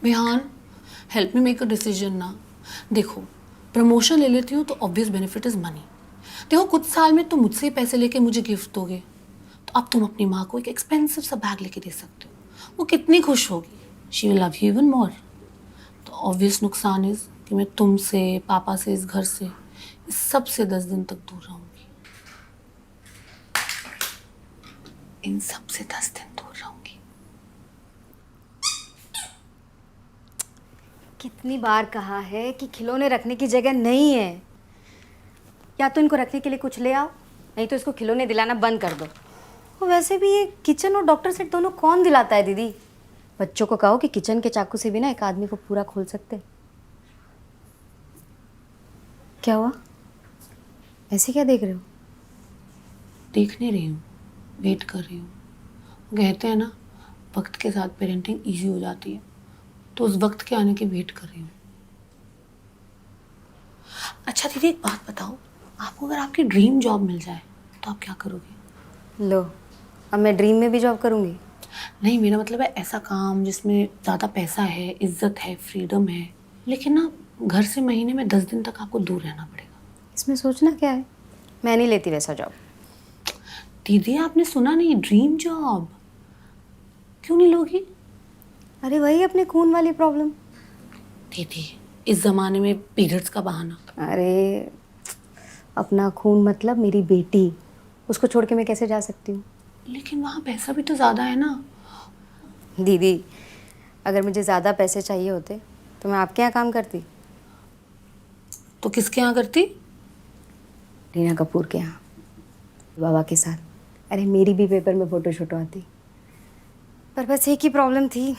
Vihaan, help me make a decision ना। देखो, promotion ले लेती हूँ तो ऑब्वियस बेनिफिट इज मनी। देखो, कुछ साल में तुम मुझसे ही पैसे लेके मुझे गिफ्ट दोगे, तो अब तुम अपनी माँ को एक एक्सपेंसिव सा बैग लेके दे सकते हो। वो कितनी खुश होगी, she will love you even more. तो ऑब्वियस नुकसान इज कि मैं तुमसे, पापा से, इस घर से, इस सब से 10 दिन तक दूर रहूंगी। इन सब से 10 दिन दूर रहूंगी। कितनी बार कहा है कि खिलौने रखने की जगह नहीं है। या तो इनको रखने के लिए कुछ ले आओ, नहीं तो इसको खिलौने दिलाना बंद कर दो। और वैसे भी ये किचन और डॉक्टर सेट दोनों कौन दिलाता है दीदी? बच्चों को कहो कि किचन के चाकू से भी ना एक आदमी को पूरा खोल सकते। क्या हुआ? ऐसे क्या देख रहे हो? देख नहीं रही हूँ, वेट कर रही हूँ। कहते हैं ना, वक्त के साथ पेरेंटिंग इजी हो जाती है, तो उस वक्त के आने की वेट कर रही हूँ। अच्छा दीदी, एक बात बताओ, आपको अगर आपकी ड्रीम जॉब मिल जाए तो आप क्या करोगे? लो, अब मैं ड्रीम में भी जॉब करूँगी? नहीं, मेरा मतलब है ऐसा काम जिसमें ज़्यादा पैसा है, इज्जत है, फ्रीडम है, लेकिन ना घर से महीने में 10 दिन तक आपको दूर रहना पड़ेगा। इसमें सोचना क्या है? मैं नहीं लेती वैसा जॉब। दीदी, आपने सुना नहीं, ड्रीम जॉब। क्यों नहीं लोगी? अरे वही अपने खून वाली प्रॉब्लम। दीदी, इस जमाने में पीरियड्स का बहाना। अरे अपना खून मतलब मेरी बेटी, उसको छोड़ के मैं कैसे जा सकती हूँ? लेकिन वहाँ पैसा भी तो ज़्यादा है ना। दीदी, अगर मुझे ज़्यादा पैसे चाहिए होते तो मैं आपके यहाँ काम करती। तो किसके यहाँ करती? रीना कपूर के यहाँ, बाबा के साथ। अरे मेरी भी पेपर में फ़ोटो शूटो आती। पर बस एक ही प्रॉब्लम थी,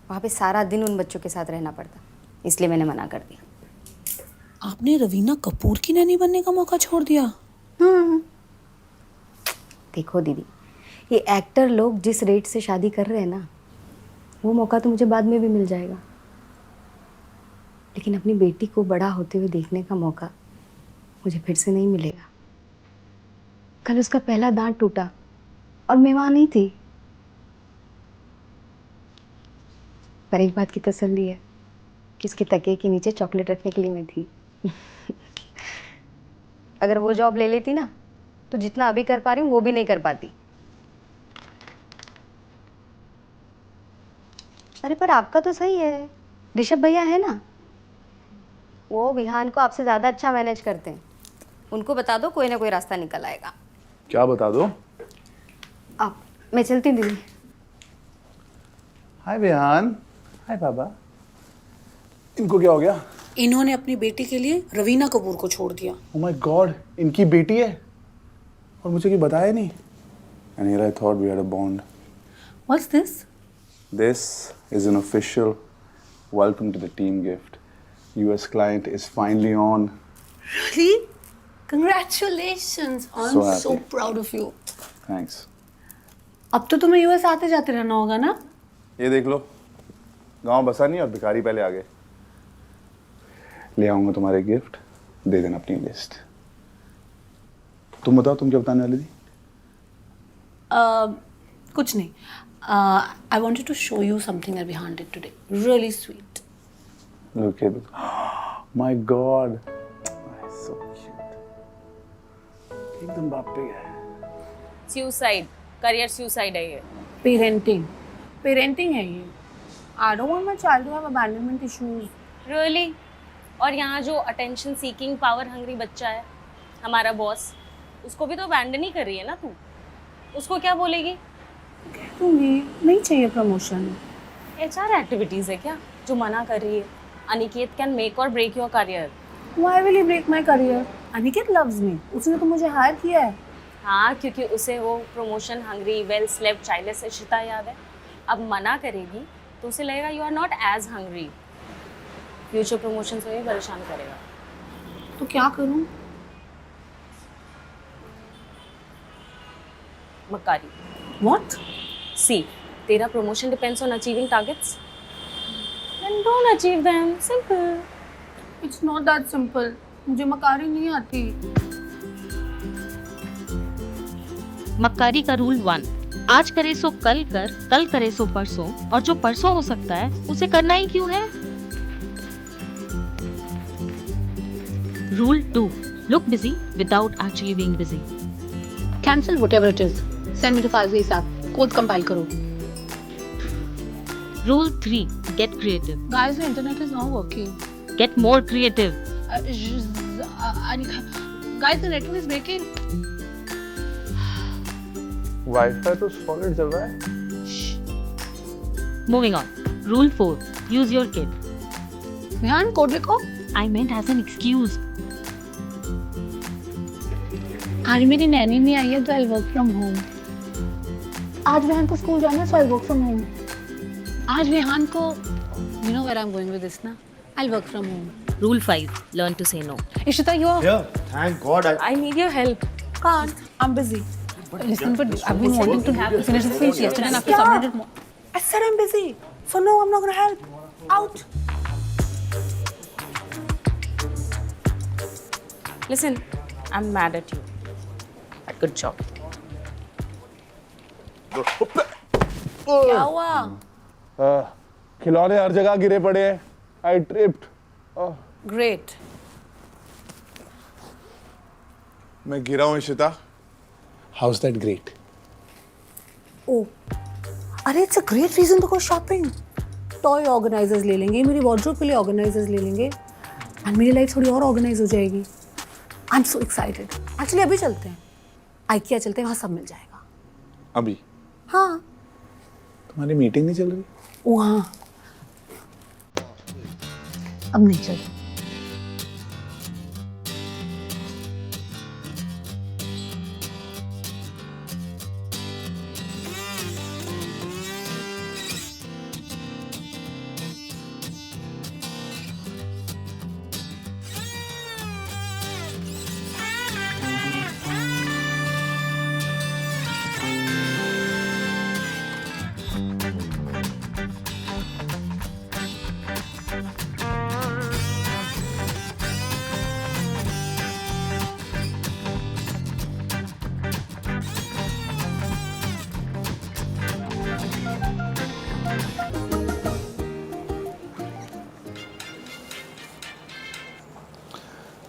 वहाँ पे सारा दिन उन बच्चों के साथ रहना पड़ता, इसलिए मैंने मना कर दिया। आपने रवीना कपूर की नैनी बनने का मौका छोड़ दिया? देखो दीदी, ये एक्टर लोग जिस रेट से शादी कर रहे हैं ना, वो मौका तो मुझे बाद में भी मिल जाएगा, लेकिन अपनी बेटी को बड़ा होते हुए देखने का मौका मुझे फिर से नहीं मिलेगा। कल उसका पहला दांत टूटा और मैं वहां नहीं थी। पर एक बात की तसल्ली है कि उसके तकिए के नीचे चॉकलेट रखने के लिए मैं थी। अगर वो जॉब ले लेती ना, तो जितना अभी कर पा रही हूँ वो भी नहीं कर पाती। अरे पर आपका तो सही है, ऋषभ भैया है ना, वो विहान को आपसे ज्यादा अच्छा मैनेज करते हैं। उनको बता दो, कोई ना कोई रास्ता निकल आएगा। क्या बता दो? आप, मैं चलती हूँ दीदी। हाय विहान। हाय बाबा। इनको क्या हो गया? इन्होंने अपनी बेटी के लिए रवीना कपूर को छोड़ दिया। ओह माय गॉड, इनकी बेटी है और मुझे क्यों बताया नहीं? And here I thought we had a bond. What's this? This is an official welcome to the team gift. US client is finally on. Really? Congratulations! I'm So so happy. proud of you. Thanks. अब तो तुम्हें US आते जाते रहना होगा ना? ये देख लो, गांव बसा नहीं और भिखारी पहले आ गए। ले आऊंगा तुम्हारे गिफ्ट, दे देना अपनी लिस्ट। तुम बताओ, तुम क्या बताने वाली थी? कुछ नहीं। I wanted to show you something that Vihan did today. Really sweet. Look at it. My God. So cute. एकदम बाप पे है। सुसाइड, करियर सुसाइड है ये। Parenting है ये। I don't want my child to have abandonment issues. Really? और यहाँ जो अटेंशन सीकिंग पावर हंग्री बच्चा है, हमारा बॉस, उसको भी तो अबैंडन ही कर रही है ना तू। उसको क्या बोलेगी? कह दूंगी, नहीं चाहिए प्रमोशन। HR एक्टिविटीज है क्या जो मना कर रही है? Aniket can make or break your career. Why will he break my career? Aniket loves me. उसने तो मुझे हायर किया है। हाँ, क्योंकि उसे वो promotion hungry, well slept, childless Ishita याद है। अब मना करेगी तो उसे लगेगा you are not as hungry. Future promotion से भी परेशान करेगा। तो क्या करूं? मक्कारी। What? See, तेरा promotion depends on achieving targets. Then don't achieve them. Simple. It's not that simple. मुझे मकारी नहीं आती। मक्कारी का रूल 1, आज करे सो कल कर, कल करे सो परसों, और जो परसों हो सकता है उसे करना ही क्यों है? Rule 2, look busy without actually being busy. Cancel whatever it is. Send me the files ASAP. Code compile करो. Rule 3, get creative. Guys, the internet is not working. Get more creative. Guys, the network is breaking. Wifi तो solid चल रहा है. Moving on. Rule 4, use your kid. Vihaan code लिखो. I meant as an excuse. आज मेरी नैनी नहीं आई है तो आई वर्क फ्रॉम होम. आज विहान को स्कूल जाना है so I work from home. आज विहान को you know where I'm going with this ना. I'll work from home. Rule 5, learn to say no. Ishita, you are. Yeah, thank God. I need your help. Can't. I'm busy. Listen, but I've been wanting to finish this since yesterday and I have to submit it more. I said I'm busy. So no, I'm not gonna help. Out. Listen, I'm mad at you. But good job. क्या हुआ? खिलौने हर जगह गिरे पड़े हैं. I tripped. Great. मैं गिरा हूँ Ishita. How's that great? Oh. अरे it's a great reason to go shopping. Toy organizers ले लेंगे, मेरी wardrobe के लिए organizers ले लेंगे, and मेरी life थोड़ी और organize हो जाएगी. I'm so excited. Actually अभी चलते हैं. IKEA चलते हैं, वहाँ सब मिल जाएगा. अभी? हाँ. तुम्हारी मीटिंग नहीं चल रही? ओ हाँ. अब नहीं चल.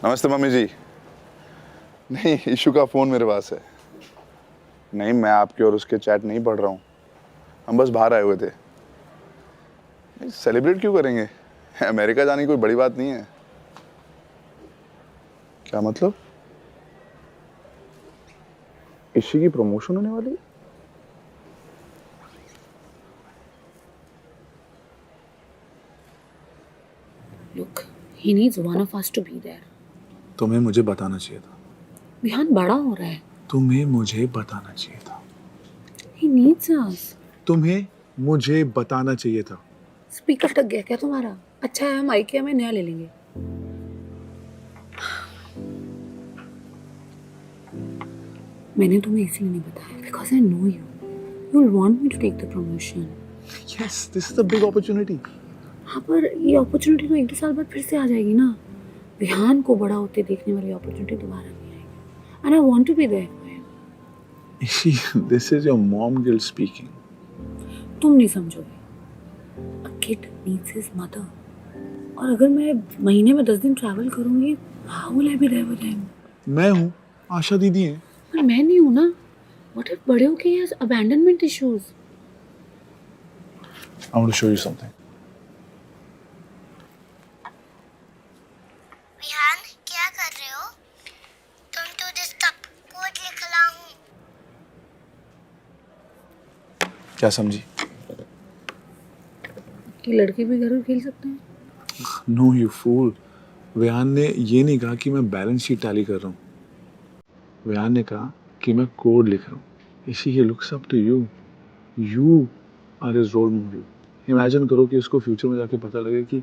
नमस्ते मम्मी जी. नहीं, इशू का फ़ोन मेरे पास है. नहीं, मैं आपके और उसके चैट नहीं पढ़ रहा हूँ. हम बस बाहर आए हुए थे. सेलिब्रेट क्यों करेंगे? अमेरिका जाने की कोई बड़ी बात नहीं है. क्या मतलब? इशी की प्रमोशन होने वाली? Look, he needs one of us to be there. तुम्हें मुझे बताना चाहिए था. विहान बड़ा हो रहा है. तुम्हें मुझे बताना चाहिए था. He needs us. तुम्हें मुझे बताना चाहिए था. स्पीकर अटक गया क्या तुम्हारा? अच्छा है हम IKEA में नया ले लेंगे. मैंने तुम्हें इसलिए नहीं बताया because I know you. You'll want me to take the promotion. Yes, this is a big opportunity. हाँ पर ये अपॉर्चुनिटी तो 1-2 साल बाद फिर से आ जाएगी ना. विहान को बड़ा होते देखने वाली अपॉर्चुनिटी दोबारा नहीं आएगी. And I want to be there for him. Ishi, this is your mom guilt speaking. तुम नहीं समझोगे. A kid needs his mother. और अगर मैं महीने में 10 दिन ट्रैवल करूँगी, how will I be there with him? मैं हूँ, आशा दीदी हैं. पर मैं नहीं हूँ ना. What if बड़े होके he has abandonment issues? I want to show you something. Vihaan क्या कर रहे हो? तुम तो डिस्टर्ब कोड लिख लाऊं. क्या समझी? कि लड़के भी घर में खेल सकते हैं. No, you fool. विहान ने ये नहीं कहा कि मैं बैलेंस शीट टैली कर रहा हूँ. विहान ने कहा कि मैं कोड लिख रहा हूँ. इसी he looks up to you. You are his role model. Imagine करो कि उसको फ्यूचर में जाके पता लगे कि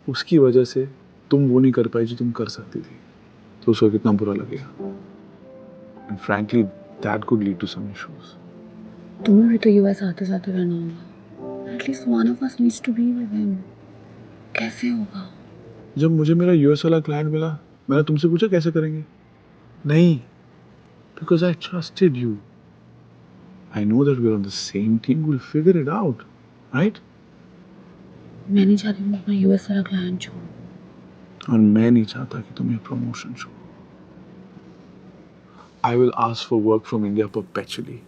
उसकी वजह से तुम वो नहीं कर पाई जो तुम कर सकती थी. तो उसको कितना बुरा लगेगा. And frankly, that could lead to some issues. तुम्हें भी तो यूएस आते जाते रहना होगा. At least one of us needs to be with him. कैसे होगा? जब मुझे मेरा यूएस वाला क्लाइंट मिला, मैंने तुमसे पूछा कैसे करेंगे? नहीं, because I trusted you. I know that we're on the same team. We'll figure it out, right? मैं नहीं चाहती हूँ अपना यूएस वाला क्लाइंट छोड़ूं. और मैं नहीं चाहता कि तुम ये प्रमोशन छोड़ो. I will ask for work from India perpetually.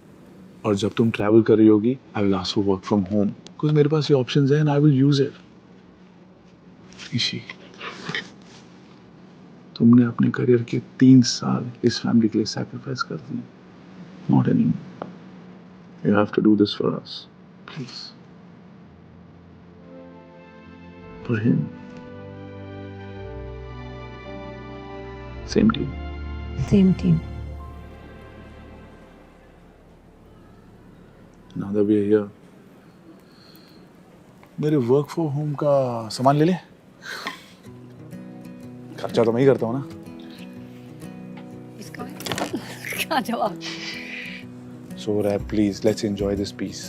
और जब तुम ट्रैवल कर रही होगी, I will ask for work from home. Because मेरे पास ये options हैं and I will use it. ईशी, तुमने अपने करियर के 3 साल इस फैमिली के लिए सैक्रिफाइस कर दिए. Not anymore. You have to do this for us. Please. For him. Same team. Same team. Now that we are here, मेरे वर्क फॉर होम का सामान ले ले. खर्चा तो मैं ही करता हूँ ना. इसका क्या जवाब? So Rab, please let's enjoy this piece.